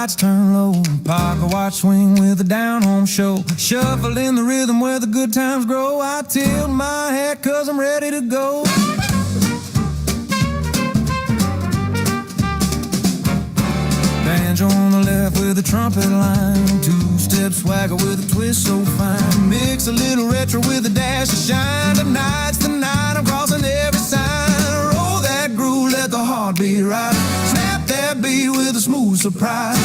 lights turn low, pocket watch swing with a down-home show. Shuffle in the rhythm where the good times grow. I tilt my hat 'cause I'm ready to go. Banjo on the left with a trumpet line. Two-step swagger with a twist so fine. Mix a little retro with a dash of shine. Tonight's the night, I'm crossing every sign. Roll that groove, let the heartbeat rise. Snap that beat with a smooth surprise.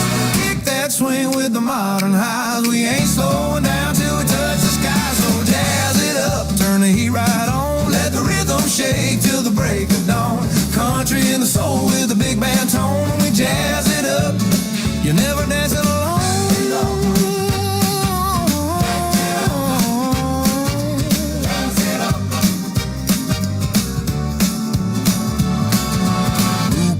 Kick that swing with the modern highs. We ain't slowing down till we touch the sky. So jazz it up, turn the heat right on. Let the rhythm shake till the break of dawn. Country in the soul with a big band tone. We jazz it up, you're never dancing alone.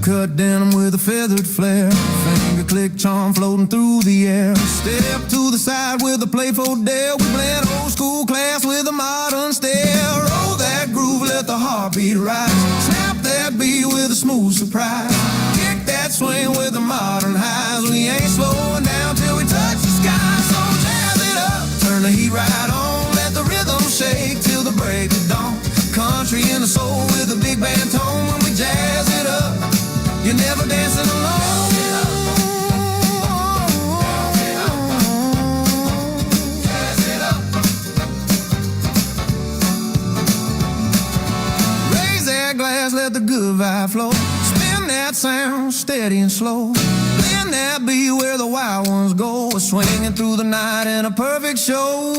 Cut denim with a feathered flare. Finger click charm floating through the air. Step to the side with a playful dare. We blend old school class with a modern stare. Roll that groove, let the heartbeat rise. Snap that beat with a smooth surprise. Kick that swing with the modern highs. We ain't slowing down till we touch the sky. So jazz it up, turn the heat right on. Let the rhythm shake till the break of dawn. Country in the soul with a big band tone. When we jazz it up, you're never dancing alone. Jazz it up. Raise that glass, let the good vibe flow. Spin that sound, steady and slow. Blend that beat where the wild ones go. We're swinging through the night in a perfect show.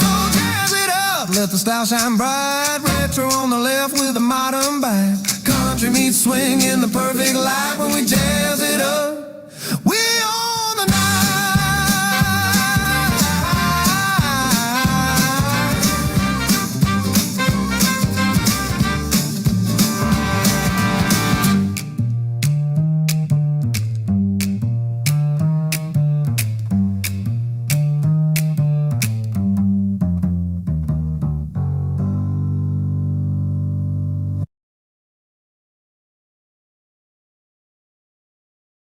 So jazz it up, let the style shine bright. Retro on the left with a modern bite. Country meets swing in the perfect light. When we jazz